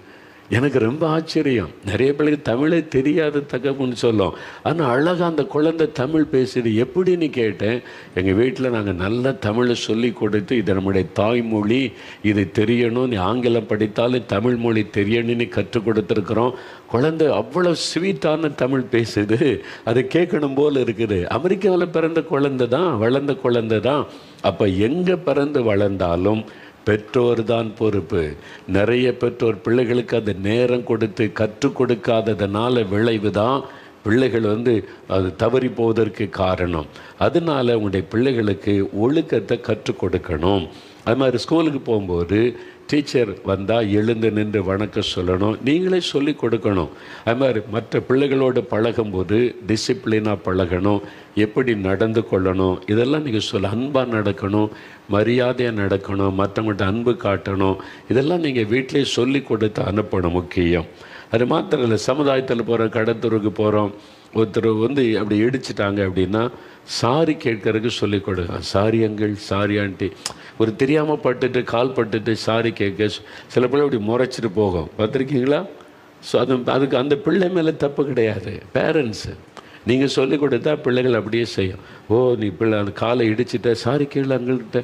எனக்கு ரொம்ப ஆச்சரியம். நிறைய பிள்ளைக்கு தமிழே தெரியாத தகவல்னு சொல்லும். ஆனால் அழகாக அந்த குழந்தை தமிழ் பேசுது. எப்படின்னு கேட்டேன். எங்கள் வீட்டில் நாங்கள் நல்லா தமிழை சொல்லி கொடுத்து, இது நம்முடைய தாய்மொழி, இது தெரியணும், நீ ஆங்கிலம் படித்தாலும் தமிழ் மொழி தெரியணும்னு கற்றுக் கொடுத்துருக்குறோம். குழந்தை அவ்வளோ ஸ்வீட்டான தமிழ் பேசுது. அது கேட்கணும் போல் இருக்குது. அமெரிக்காவில் பிறந்த குழந்தை தான், வளர்ந்த குழந்தை தான். அப்போ எங்கே பிறந்து வளர்ந்தாலும் பெற்றோர் தான் பொறுப்பு. நிறைய பெற்றோர் பிள்ளைகளுக்கு அது நேரம் கொடுத்து கற்றுக் கொடுக்காததுனால விளைவு தான் பிள்ளைகள் அது தவறி போவதற்கு காரணம். அதனால உங்களுடைய பிள்ளைகளுக்கு ஒழுக்கத்தை கற்றுக் கொடுக்கணும். அது மாதிரி ஸ்கூலுக்கு போகும்போது டீச்சர் வந்தால் எழுந்து நின்று வணக்கம் சொல்லணும். நீங்களே சொல்லி கொடுக்கணும். அது மாதிரி மற்ற பிள்ளைகளோடு பழகும்போது டிசிப்ளினாக பழகணும், எப்படி நடந்து கொள்ளணும், இதெல்லாம் நீங்கள் அன்பாக நடக்கணும், மரியாதையாக நடக்கணும், மற்றவங்கள்ட்ட அன்பு காட்டணும். இதெல்லாம் நீங்கள் வீட்டிலே சொல்லி கொடுத்து அனுப்பணும். முக்கியம். அது மாத்திரம் இல்லை, சமுதாயத்தில் போகிறோம், கடத்தூருக்கு போகிறோம், ஒருத்தர் அப்படி இடிச்சிட்டாங்க அப்படின்னா சாரி கேட்கறதுக்கு சொல்லிக் கொடுங்க. Sorry uncle, sorry aunty. ஒரு தெரியாமல் பட்டுட்டு கால் பட்டுட்டு சாரி கேட்க சில பிள்ளை அப்படி முறைச்சிட்டு போகும், பார்த்துருக்கீங்களா? ஸோ அதுக்கு அந்த பிள்ளை மேலே தப்பு கிடையாது. பேரண்ட்ஸு நீங்கள் சொல்லிக் கொடுத்தா பிள்ளைகள் அப்படியே செய்யும். ஓ, நீ பிள்ளை அந்த காலை இடிச்சிட்ட, சாரி கீழே அங்கிள்கிட்ட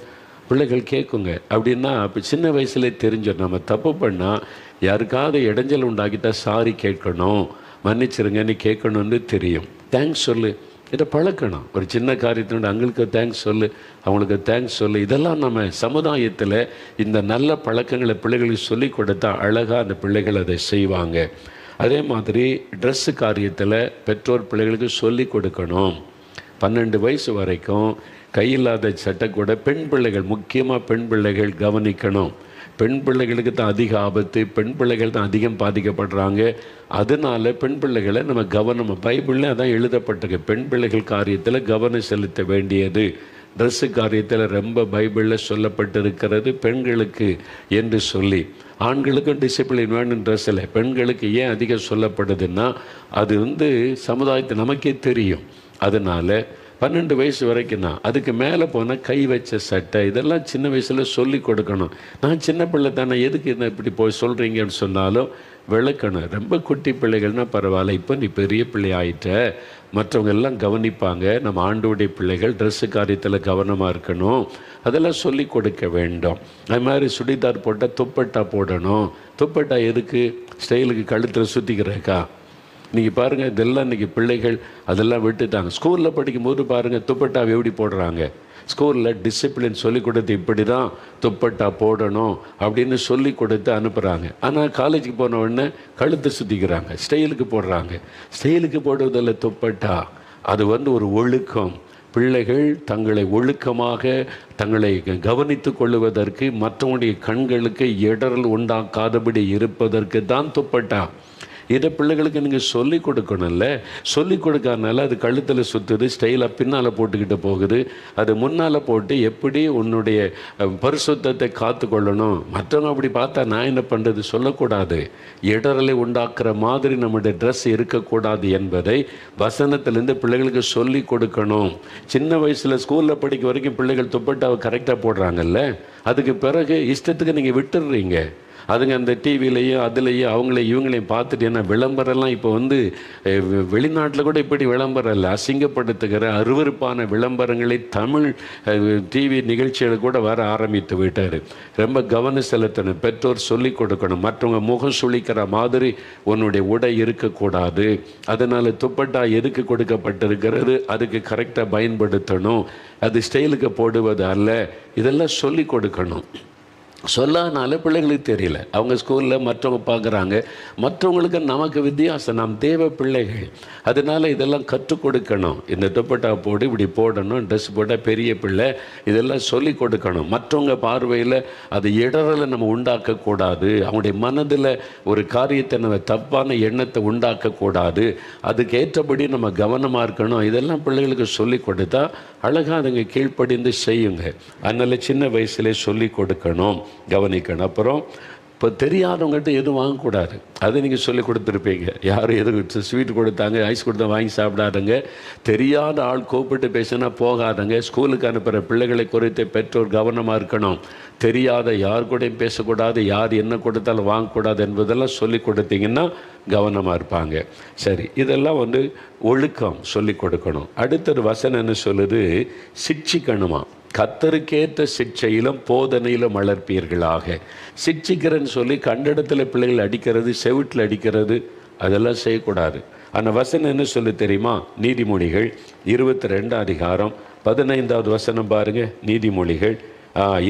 பிள்ளைகள் கேட்குங்க அப்படின்னா. அப்போ சின்ன வயசுலேயே தெரிஞ்சிடும். நம்ம தப்பு பண்ணால் யாருக்காவது இடைஞ்சல் உண்டாக்கிட்டா சாரி கேட்கணும், மன்னிச்சிருங்கன்னு கேட்கணுன்னு தெரியும். தேங்க்ஸ் சொல்லு, இதை பழக்கணும். ஒரு சின்ன காரியத்தினோட அங்களுக்கு தேங்க்ஸ் சொல்லு, அவங்களுக்கு தேங்க்ஸ் சொல்லு. இதெல்லாம் நம்ம சமுதாயத்தில் இந்த நல்ல பழக்கங்களை பிள்ளைகளுக்கு சொல்லி கொடுத்தா அழகாக அந்த பிள்ளைகள் அதை செய்வாங்க. அதே மாதிரி ட்ரெஸ்ஸு காரியத்தில் பெற்றோர் பிள்ளைகளுக்கு சொல்லி கொடுக்கணும். 12 வயசு வரைக்கும் கையில்லாத சட்டை கூட பெண் பிள்ளைகள், முக்கியமாக பெண் பிள்ளைகள் கவனிக்கணும். பெண் பிள்ளைகளுக்கு தான் அதிக ஆபத்து, பெண் பிள்ளைகள் தான் அதிகம் பாதிக்கப்படுறாங்க. அதனால பெண் பிள்ளைகளை நம்ம கவனம், பைபிளில் அதான் எழுதப்பட்டிருக்கு, பெண் பிள்ளைகள் காரியத்தில் கவனம் செலுத்த வேண்டியது. ட்ரெஸ்ஸு காரியத்தில் ரொம்ப பைபிளில் சொல்லப்பட்டிருக்கிறது பெண்களுக்கு என்று சொல்லி. ஆண்களுக்கும் டிசிப்ளின் வேணும் ட்ரெஸ்ஸில். பெண்களுக்கு ஏன் அதிகம் சொல்லப்படுதுன்னா அது சமுதாயத்தை நமக்கே தெரியும். அதனால் 12 வயசு வரைக்கும் தான். அதுக்கு மேலே போனால் கை வச்ச சட்டை, இதெல்லாம் சின்ன வயசில் சொல்லி கொடுக்கணும். நான் சின்ன பிள்ளை தானே, எதுக்கு என்ன இப்படி போய் சொல்கிறீங்கன்னு சொன்னாலும் விளக்கணும். ரொம்ப குட்டி பிள்ளைகள்னால் பரவாயில்ல, இப்போ நீ பெரிய பிள்ளை ஆகிட்ட, மற்றவங்க எல்லாம் கவனிப்பாங்க, நம்ம ஆண்டோடைய பிள்ளைகள் ட்ரெஸ்ஸு காரியத்தில் கவனமாக இருக்கணும், அதெல்லாம் சொல்லி கொடுக்க வேண்டும். அது மாதிரி சுடிதார் போட்டால் துப்பட்டா போடணும். துப்பட்டா எதுக்கு? ஸ்டைலுக்கு கழுத்தில் சுற்றிக்கிறக்கா? நீங்கள் பாருங்கள், இதெல்லாம் இன்றைக்கி பிள்ளைகள் அதெல்லாம் விட்டுட்டாங்க. ஸ்கூலில் படிக்கும்போது பாருங்கள் துப்பட்டாவை எப்படி போடுறாங்க. ஸ்கூலில் டிசிப்ளின் சொல்லி கொடுத்து இப்படி தான் துப்பட்டா போடணும் அப்படின்னு சொல்லி கொடுத்து அனுப்புகிறாங்க. ஆனால் காலேஜுக்கு போன உடனே கழுத்தை சுற்றிக்கிறாங்க, ஸ்டைலுக்கு போடுறாங்க. ஸ்டைலுக்கு போடுவதில் துப்பட்டா அது ஒரு ஒழுக்கம். பிள்ளைகள் தங்களை ஒழுக்கமாக தங்களை கவனித்து கொள்ளுவதற்கு, மற்றவங்களுடைய கண்களுக்கு இடரல் உண்டாக்காதபடி இருப்பதற்கு தான் துப்பட்டா. இதை பிள்ளைகளுக்கு நீங்கள் சொல்லிக் கொடுக்கணும்ல. சொல்லிக் கொடுக்கறதுனால அது கழுத்தில் சுற்றுது, ஸ்டைலாக பின்னால் போட்டுக்கிட்டு போகுது. அது முன்னால் போட்டு எப்படி உன்னுடைய பரிசுத்தத்தை காத்து கொள்ளணும், மற்றவங்க அப்படி பார்த்தா நான் என்ன பண்ணுறது சொல்லக்கூடாது. இடரலை உண்டாக்குற மாதிரி நம்முடைய ட்ரெஸ் இருக்கக்கூடாது என்பதை வசனத்திலேருந்து பிள்ளைகளுக்கு சொல்லி கொடுக்கணும். சின்ன வயசில் ஸ்கூலில் படிக்க வரைக்கும் பிள்ளைகள் துப்பட்டாவை கரெக்டாக போடுறாங்கல்ல, அதுக்கு பிறகு இஷ்டத்துக்கு நீங்கள் விட்டுடுறீங்க. அதுங்க அந்த டிவிலையும் அதுலேயும் அவங்களையும் இவங்களையும் பார்த்துட்டு, ஏன்னா விளம்பரம்லாம் இப்போ வெளிநாட்டில் கூட இப்படி விளம்பரம் இல்லை, அசிங்கப்படுத்துகிற அருவருப்பான விளம்பரங்களை தமிழ் டிவி நிகழ்ச்சிகள் கூட வர ஆரம்பித்து விட்டார். ரொம்ப கவனம் செலுத்தணும். பெற்றோர் சொல்லிக் கொடுக்கணும். மற்றவங்க முகம் சுளிக்கிற மாதிரி உன்னுடைய உடை இருக்கக்கூடாது. அதனால் துப்பட்டா எதுக்கு கொடுக்கப்பட்டிருக்கிறது, அதுக்கு கரெக்டாக பயன்படுத்தணும். அது ஸ்டைலுக்கு போடுவது அல்ல. இதெல்லாம் சொல்லிக் கொடுக்கணும். சொல்லாதனால பிள்ளைங்களுக்கு தெரியல. அவங்க ஸ்கூலில் மற்றவங்க பார்க்குறாங்க, மற்றவங்களுக்கு நமக்கு வித்தியாசம். நாம் தேவ பிள்ளைகள், அதனால் இதெல்லாம் கற்றுக் கொடுக்கணும். இந்த துப்பட்டா போட்டு இப்படி போடணும், ட்ரெஸ் போட்டால் பெரிய பிள்ளை, இதெல்லாம் சொல்லி கொடுக்கணும். மற்றவங்க பார்வையில் அது இடரலை நம்ம உண்டாக்கக்கூடாது. அவங்களுடைய மனதில் ஒரு காரியத்தை நம்ம தப்பான எண்ணத்தை உண்டாக்கக்கூடாது. அதுக்கு ஏற்றபடி நம்ம கவனமாக இருக்கணும். இதெல்லாம் பிள்ளைகளுக்கு சொல்லி கொடுத்தா அழகாக அதுங்க கீழ்ப்படிந்து செய்யுங்க. அதனால் சின்ன வயசுலேயே சொல்லி கொடுக்கணும், கவனிக்கணும். அப்புறம் இப்போ தெரியாதவங்ககிட்ட எதுவும் வாங்கக்கூடாது. அதை நீங்கள் சொல்லி கொடுத்துருப்பீங்க. யாரும் எது ஸ்வீட் கொடுத்தாங்க, ஐஸ் கொடுத்தா வாங்கி சாப்பிடாதங்க. தெரியாத ஆள் கூப்பிட்டு பேசினா போகாதங்க. ஸ்கூலுக்கு அனுப்புகிற பிள்ளைகளை குறித்து பெற்றோர் கவனமாக இருக்கணும். தெரியாத யார் கூடயும் பேசக்கூடாது, யார் என்ன கொடுத்தாலும் வாங்கக்கூடாது என்பதெல்லாம் சொல்லி கொடுத்தீங்கன்னா கவனமாக இருப்பாங்க. சரி, இதெல்லாம் ஒழுக்கம் சொல்லி கொடுக்கணும். அடுத்தது வசனம் என்ன சொல்லுது? சிட்சிக்கணுமா. கர்த்தருக்கேற்ற சிட்சையிலும் போதனையிலும் வளர்ப்பீர்களாக. சிட்சிக்கிறேன்னு சொல்லி கண்டிடத்தில் பிள்ளைகள் அடிக்கிறது, செவிட்டில் அடிக்கிறது, அதெல்லாம் செய்யக்கூடாது. ஆனால் வசனம் என்ன சொல்லி தெரியுமா? நீதிமொழிகள் 22 அதிகாரம் 15வது வசனம் பாருங்கள். நீதிமொழிகள்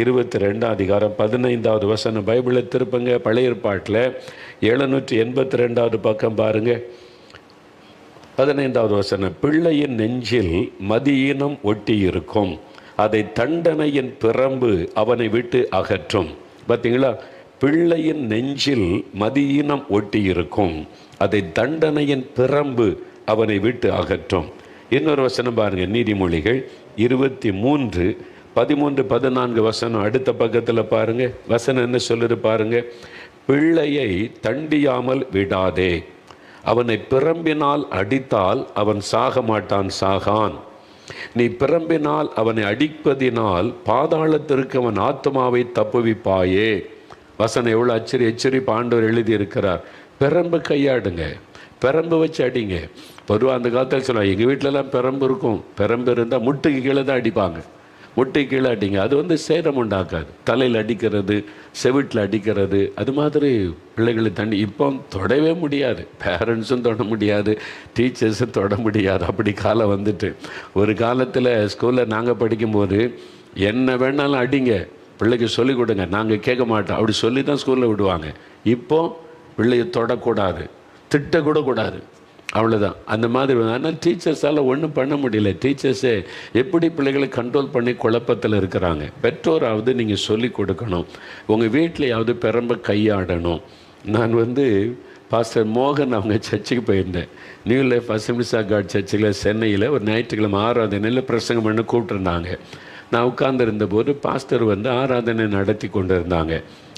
22 அதிகாரம் 15வது வசனம். பைபிளில் திருப்பங்க. பழைய ஏற்பாட்டில் 782வது பக்கம் பாருங்கள். 15வது வசனம். பிள்ளையின் நெஞ்சில் மதியீனம் ஒட்டி இருக்கும், அதை தண்டனையின் பிரம்பு அவனை விட்டு அகற்றும். பார்த்தீங்களா? பிள்ளையின் நெஞ்சில் மதியீனம் ஒட்டி இருக்கும், அதை தண்டனையின் பிரம்பு அவனை விட்டு அகற்றும். இன்னொரு வசனம் பாருங்கள். நீதிமொழிகள் 23 13 14 வசனம். அடுத்த பக்கத்தில் பாருங்கள். வசனம் என்ன சொல்லுது பாருங்க. பிள்ளையை தண்டியாமல் விடாதே, அவனை பிரம்பினால் அடித்தால் அவன் சாக மாட்டான், சாகான். நீ பிரம்பினால் அவனை அடிப்பதினால் பாதாளத்திற்கு அவன் ஆத்மாவை தப்புவிப்பாயே. வசனம் எவ்வளோ எச்சரிப்பு ஆண்டவர் எழுதியிருக்கிறார். பிரம்பு கையாடுங்க, பிரம்பு வச்சு அடிங்க. பொதுவாக அந்த காலத்தில் சொல்லுவாங்க, எங்கள் வீட்டிலலாம் பிரம்பு இருக்கும். பிரம்பு இருந்தால் முட்டுக்கு கீழே தான் அடிப்பாங்க. முட்டுக்கு கீழே அடிங்க. அது சேதம் உண்டாக்காது. தலையில் அடிக்கிறது, செவிட்டில் அடிக்கிறது, அது மாதிரி பிள்ளைகளை தண்ணி இப்போ தொடவே முடியாது. பேரண்ட்ஸும் தொட முடியாது, டீச்சர்ஸும் தொட முடியாது. அப்படி காலம் வந்துட்டு. ஒரு காலத்தில் ஸ்கூலில் நாங்கள் படிக்கும்போது என்ன வேணாலும் அடிங்க, பிள்ளைக்கு சொல்லிக் கொடுங்க, நாங்கள் கேட்க மாட்டோம், அப்படி சொல்லி தான் ஸ்கூலில் விடுவாங்க. இப்போது பிள்ளையை தொடக்கூடாது, திட்டக்கூட கூடாது, அவ்வளோதான். அந்த மாதிரி. ஆனால் டீச்சர்ஸால் ஒன்றும் பண்ண முடியல. டீச்சர்ஸே எப்படி பிள்ளைகளை கண்ட்ரோல் பண்ணி குழப்பத்தில் இருக்கிறாங்க. பெற்றோராவது நீங்கள் சொல்லி கொடுக்கணும். உங்கள் வீட்டிலையாவது பிரம்ப கையாடணும். நான் பாஸ்டர் மோகன் அவங்க சர்ச்சுக்கு போயிருந்தேன். New life assemblies of God சர்ச்சில் சென்னையில் ஒரு ஞாயிற்றுக்கிழமை ஆராதனையில் பிரசங்கம் பண்ண கூப்பிட்டுருந்தாங்க. நான் உட்கார்ந்துருந்தபோது பாஸ்டர் ஆராதனை நடத்தி கொண்டு இருந்தாங்க.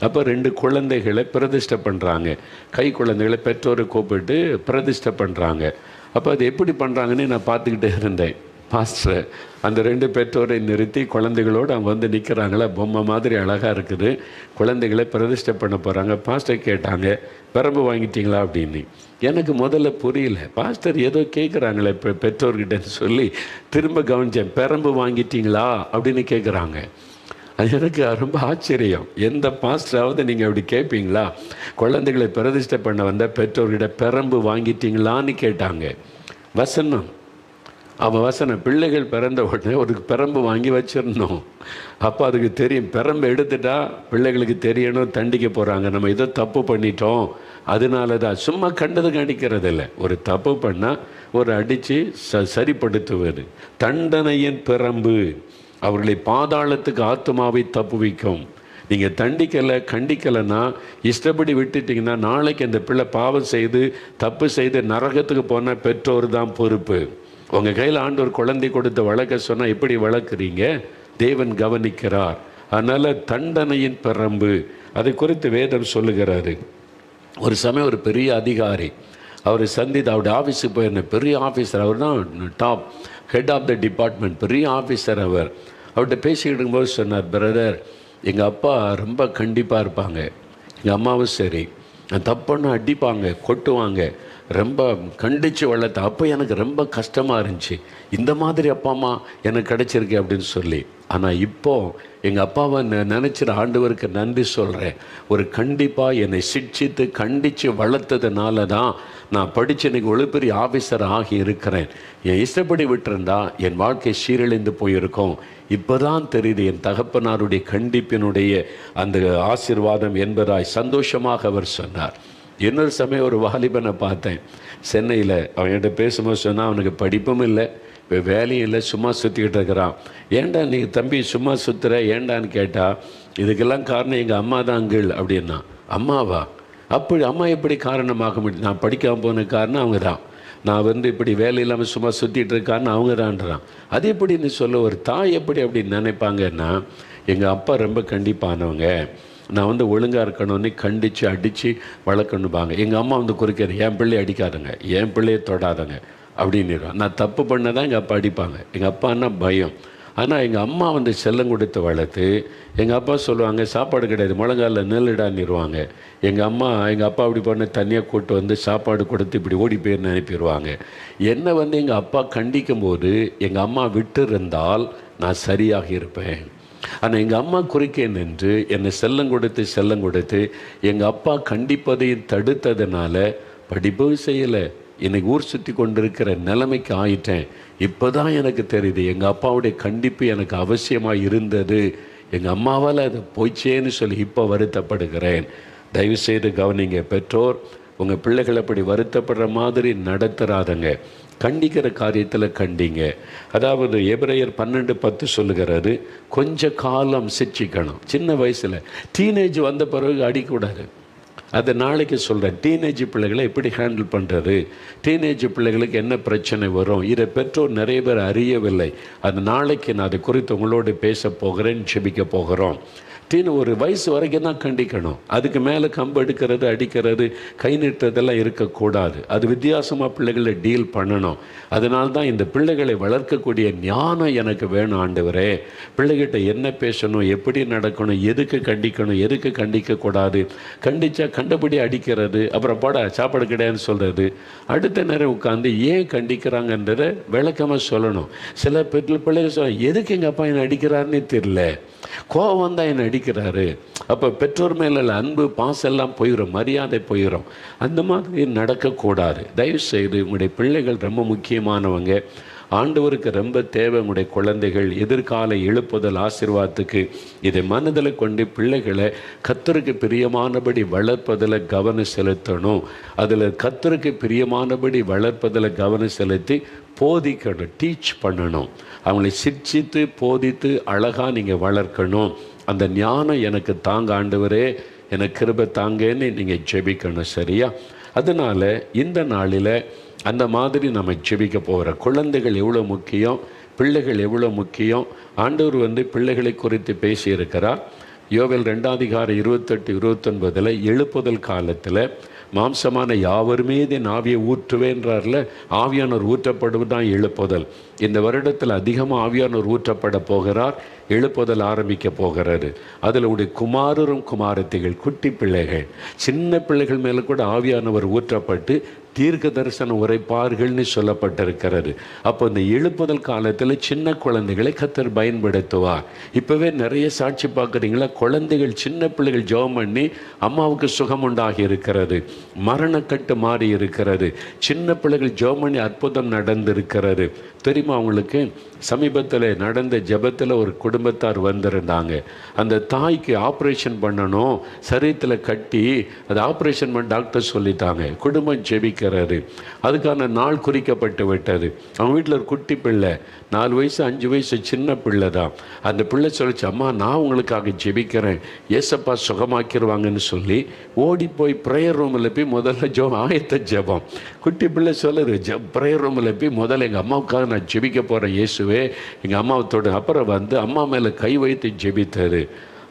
அப்போ 2 குழந்தைகளை பிரதிஷ்டை பண்ணுறாங்க. கை குழந்தைகளை பெற்றோரை கூப்பிட்டு பிரதிஷ்டை பண்ணுறாங்க. அப்போ அது எப்படி பண்ணுறாங்கன்னு நான் பார்த்துக்கிட்டே இருந்தேன். பாஸ்டர் அந்த 2 பெற்றோரை நிறுத்தி குழந்தைகளோடு அவங்க நிற்கிறாங்களா, பொம்மை மாதிரி அழகாக இருக்குது, குழந்தைகளை பிரதிஷ்டை பண்ண போகிறாங்க. பாஸ்டர் கேட்டாங்க, பிரம்பு வாங்கிட்டீங்களா அப்படின்னு. எனக்கு முதல்ல புரியல. பாஸ்டர் ஏதோ கேட்குறாங்களே இப்போ பெற்றோர்கிட்டன்னு சொல்லி திரும்ப கவனித்தேன். பிரம்பு வாங்கிட்டீங்களா அப்படின்னு கேட்குறாங்க. அது எனக்கு ரொம்ப ஆச்சரியம். எந்த பாஸ்டராவது நீங்கள் அப்படி கேட்பீங்களா? குழந்தைகளை பிரதிஷ்டை பண்ண வந்த பெற்றோர்கிட்ட பிரம்பு வாங்கிட்டீங்களான்னு கேட்டாங்க. வசனம் பிள்ளைகள் பிறந்த உடனே ஒரு பிரம்பு வாங்கி வச்சிடணும். அப்போ அதுக்கு தெரியும், பிரம்பு எடுத்துட்டா பிள்ளைகளுக்கு தெரியணும், தண்டிக்க போகிறாங்க, நம்ம ஏதோ தப்பு பண்ணிட்டோம், அதனால தான். சும்மா கண்டதுக்கு அடிக்கிறது இல்லை. ஒரு தப்பு பண்ணால் ஒரு அடித்து சரிப்படுத்துவது. தண்டனையின் பிரம்பு அவர்களை பாதாளத்துக்கு ஆத்மாவை தப்புவிக்கும். நீங்கள் கண்டிக்கலைன்னா இஷ்டப்படி விட்டுட்டிங்கன்னா நாளைக்கு அந்த பிள்ளை பாவம் செய்து தப்பு செய்து நரகத்துக்கு போனால் பெற்றோர் தான் பொறுப்பு. உங்கள் கையில் ஆண்டவர் குழந்தை கொடுத்து வளர்க்க சொன்னால் எப்படி வளர்க்குறீங்க? தேவன் கவனிக்கிறார். அதனால் தண்டனையின் பிரம்பு அதை குறித்து வேதம் சொல்லுகிறாரு. ஒரு சமயம் ஒரு பெரிய அதிகாரி அவர் சந்தித்து அவருடைய ஆஃபீஸுக்கு போயிருந்த பெரிய ஆஃபீஸர், அவர் தான் top head of the department, பெரிய ஆஃபீஸர். அவர்கிட்ட பேசிக்கிட்டு இருக்கும்போது சொன்னார், பிரதர், எங்கள் அப்பா ரொம்ப கண்டிப்பாக இருப்பாங்க, எங்கள் அம்மாவும் சரி, தப்புன்னு அடிப்பாங்க, கொட்டுவாங்க, ரொம்ப கண்டித்து வளர்த்த. அப்போ எனக்கு ரொம்ப கஷ்டமாக இருந்துச்சு, இந்த மாதிரி அப்பா அம்மா எனக்கு கிடச்சிருக்கு அப்படின்னு சொல்லி. ஆனால் இப்போது எங்கள் அப்பாவை நினச்சிட ஆண்டவருக்கு நன்றி சொல்கிறேன். ஒரு கண்டிப்பாக என்னை சிட்சித்து கண்டித்து வளர்த்ததுனால தான் நான் படித்து இன்றைக்கி ஒரு பெரிய ஆஃபீஸர் ஆகி இருக்கிறேன். என் இஷ்டப்படி விட்டுருந்தா என் வாழ்க்கை சீரழிந்து போயிருக்கோம். இப்போ தான் தெரியுது என் தகப்பனாருடைய கண்டிப்பினுடைய அந்த ஆசீர்வாதம் என்பதாய் சந்தோஷமாக அவர் சொன்னார். இன்னொரு சமயம் ஒரு வாலிபனை பார்த்தேன் சென்னையில். அவன்கிட்ட பேசும்போது சொன்னால் அவனுக்கு படிப்பும் இல்லை, வேலையும் இல்லை, சும்மா சுற்றிக்கிட்டு இருக்கிறான். ஏன்டா நீ தம்பி சும்மா சுற்றுற ஏண்டான்னு கேட்டால், இதுக்கெல்லாம் காரணம் எங்கள் அம்மா தான் அங்கிள் அப்படின்னா. அம்மாவா? அப்படி அம்மா எப்படி காரணமாக முடியும்? நான் படிக்காமல் போன காரணம் அவங்க தான். நான் இப்படி வேலை இல்லாமல் சும்மா சுற்றிட்டு இருக்கான்னு அவங்க தான்றான். அது எப்படின்னு சொல்ல ஒரு தாய் எப்படி அப்படின்னு நினைப்பாங்கன்னா, எங்கள் அப்பா ரொம்ப கண்டிப்பானவங்க, நான் வந்து ஒழுங்காக இருக்கணும்னு கண்டித்து அடித்து வளர்க்கணும்பாங்க. எங்கள் அம்மா வந்து குறுக்கிறது, என் பிள்ளையை அடிக்காதுங்க, என் பிள்ளையை தொடாதங்க அப்படின்னுடுவேன். நான் தப்பு பண்ண தான் எங்கள் அப்பா அடிப்பாங்க. எங்கள் அப்பான்னா பயம். ஆனால் எங்கள் அம்மா வந்து செல்லம் கொடுத்து வளர்த்து, எங்கள் அப்பா சொல்லுவாங்க சாப்பாடு கிடையாது முழங்கால நெல்லிடான்னிடுவாங்க. எங்கள் அப்பா அப்படி பண்ண தனியாக கூட்டு வந்து சாப்பாடு கொடுத்து இப்படி ஓடி போயிருந்து அனுப்பிடுவாங்க. என்னை வந்து எங்கள் அப்பா கண்டிக்கும் போது எங்கள் அம்மா விட்டு இருந்தால் நான் சரியாக இருப்பேன். ஆனால் எங்கள் அம்மா குறுக்கே நின்று என்னை செல்லம் கொடுத்து எங்கள் அப்பா கண்டிப்பதையும் தடுத்ததுனால படிப்பும் செய்யலை, இன்னைக்கு ஊர் சுற்றி கொண்டிருக்கிற நிலைமைக்கு ஆயிட்டேன். இப்போ தான் எனக்கு தெரியுது எங்கள் அப்பாவுடைய கண்டிப்பு எனக்கு அவசியமாக இருந்தது, எங்கள் அம்மாவால் அது போய்ச்சேன்னு சொல்லி இப்போ வருத்தப்படுகிறேன். தயவுசெய்து கவனிங்க பெற்றோர், உங்கள் பிள்ளைகள் அப்படி வருத்தப்படுற மாதிரி நடத்துறாதங்க. கண்டிக்கிற காரியத்தில் கண்டிங்க. அதாவது எபிரேயர் 12:10 சொல்லுகிறது, கொஞ்ச காலம் சிட்சிக்கணும். சின்ன வயசில் டீனேஜ் வந்த பிறகு அடிக்கூடாது. அதை நாளைக்கு சொல்கிறேன். டீனேஜ் பிள்ளைகளை எப்படி ஹேண்டில் பண்ணுறது, டீனேஜ் பிள்ளைகளுக்கு என்ன பிரச்சனை வரும், இதை பெற்றோர் நிறைய பேர் அறியவில்லை. அது நாளைக்கு நான் அதை குறித்து உங்களோடு பேச போகிறேன், செபிக்க போகிறோம். ஒரு வயசு வரைக்கும் தான் கண்டிக்கணும். அதுக்கு மேலே கம்பு எடுக்கிறது, அடிக்கிறது, கை நீட்டுறதெல்லாம் இருக்கக்கூடாது. அது வித்தியாசமாக பிள்ளைகளை டீல் பண்ணணும். அதனால தான் இந்த பிள்ளைகளை வளர்க்கக்கூடிய ஞானம் எனக்கு வேணும் ஆண்டவரே. பிள்ளைகிட்ட என்ன பேசணும், எப்படி நடக்கணும், எதுக்கு கண்டிக்கணும், எதுக்கு கண்டிக்கக்கூடாது, கண்டித்தா கண்டபடி அடிக்கிறது, அப்புறம் போட சாப்பாடு கிடையாதுன்னு சொல்கிறது, அடுத்த நேரம் உட்காந்து ஏன் கண்டிக்கிறாங்கன்றதை விளக்கமாக சொல்லணும். சில பிள்ளைகள் சொல்ல, எதுக்கு எங்கள் அப்பா என்னை அடிக்கிறாருன்னே தெரியல, கோபம் தான் என்னை அடிக்கிறாரு. அப்போ பெற்றோர் மேல அன்பு பாசம் எல்லாம் போயிடும், மரியாதை போயிடும். அந்த மாதிரி நடக்கக்கூடாது. தயவுசெய்து உங்களுடைய பிள்ளைகள் ரொம்ப முக்கியமானவங்க. ஆண்டவருக்கு ரொம்ப தேவை உங்களுடைய குழந்தைகள் எதிர்கால எழுப்புதல் ஆசீர்வாதத்துக்கு. இதை மனதில் கொண்டு பிள்ளைகளை கர்த்தருக்கு பிரியமானபடி வளர்ப்பதில் கவனம் செலுத்தணும். அதில் கர்த்தருக்கு பிரியமானபடி வளர்ப்பதில் கவனம் செலுத்தி போதிக்கணும், டீச் பண்ணணும். அவங்களை சிரிச்சித்து போதித்து அழகாக நீங்கள் வளர்க்கணும். அந்த ஞானம் எனக்கு தாங்க ஆண்டவரே, எனக்கு கிருபை தாங்கன்னு நீங்கள் ஜெபிக்கணும். சரியா? அதனால் இந்த நாளில் அந்த மாதிரி நம்ம ஜெபிக்க போகிற குழந்தைகள் எவ்வளோ முக்கியம், பிள்ளைகள் எவ்வளோ முக்கியம். ஆண்டவர் வந்து பிள்ளைகளை குறித்து பேசியிருக்கிறார். யோவேல் 2:28-29 எழுப்புதல் காலத்தில் மாம்சமான யாவர் மீது என் ஆவியை ஊற்றுவேன்றார்ல, ஆவியானவர் ஊற்றப்படுவது தான் எழுப்புதல். இந்த வருடத்தில் அதிகமாக ஆவியானவர் ஊற்றப்பட போகிறார், எழுப்புதல் ஆரம்பிக்க போகிறாரு. அதில் உடைய குமாரரும் குமாரத்திகள், குட்டி பிள்ளைகள், சின்ன பிள்ளைகள் மேலே கூட ஆவியானவர் ஊற்றப்பட்டு தீர்க்க தரிசனம் உரைப்பார்கள்னு சொல்லப்பட்டிருக்கிறது. அப்போ இந்த எழுப்புதல் காலத்தில் சின்ன குழந்தைகளை கர்த்தர் பயன்படுத்துவார். இப்போவே நிறைய சாட்சி பார்க்குறீங்களா, குழந்தைகள் சின்ன பிள்ளைகள் ஜெபம் பண்ணி அம்மாவுக்கு சுகம் உண்டாகி இருக்கிறது, மரணக்கட்டு மாறி இருக்கிறது, சின்ன பிள்ளைகள் ஜெபம் பண்ணி அற்புதம் நடந்திருக்கிறது. தெரியுமா அவங்களுக்கு? சமீபத்தில் நடந்த ஜெபத்தில் ஒரு குடும்பத்தார் வந்திருந்தாங்க. அந்த தாய்க்கு ஆப்ரேஷன் பண்ணணும், சரீரத்தில் கட்டி அது ஆப்ரேஷன் பண்ண டாக்டர் சொல்லிட்டாங்க. குடும்பம் ஜெபிக்கிறது, அதுக்கான நாள் குறிக்கப்பட்டு விட்டது. அவங்க வீட்டில் ஒரு குட்டி பிள்ளை, 4 வயசு 5 வயசு சின்ன பிள்ளை தான். அந்த பிள்ளை சொல்லிச்சு, அம்மா நான் உங்களுக்காக ஜெபிக்கிறேன், ஏசப்பா சுகமாக்கிடுவாங்கன்னு சொல்லி ஓடி போய் ப்ரேயர் ரூமில் போய் முதல்ல ஆயத்த ஜெபம். குட்டி பிள்ளை சொல்லுது, ப்ரேயர் ரூமில் போய் முதல்ல எங்கள் அம்மாவுக்காக நான் ஜெபிக்க போகிறேன் இயேசுவே, எங்கள் அம்மாவத்தோடு. அப்புறம் வந்து அம்மா மேலே கை வைத்து ஜெபித்தது.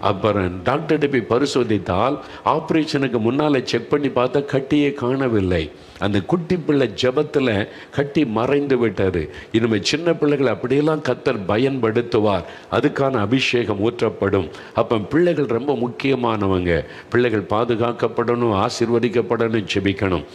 அப்புறம் டாக்டர்கிட்ட போய் பரிசோதித்தால் ஆப்ரேஷனுக்கு முன்னால் செக் பண்ணி பார்த்தா கட்டியே காணவில்லை. அந்த குட்டி பிள்ளை ஜெபத்தில் கட்டி மறைந்து விட்டது. இனிமேல் சின்ன பிள்ளைகளை அப்படியெல்லாம் கர்த்தர் பயன்படுத்துவார், அதுக்கான அபிஷேகம் ஊற்றப்படும். அப்போ பிள்ளைகள் ரொம்ப முக்கியமானவங்க. பிள்ளைகள் பாதுகாக்கப்படணும், ஆசீர்வதிக்கப்படணும், ஜெபிக்கணும்.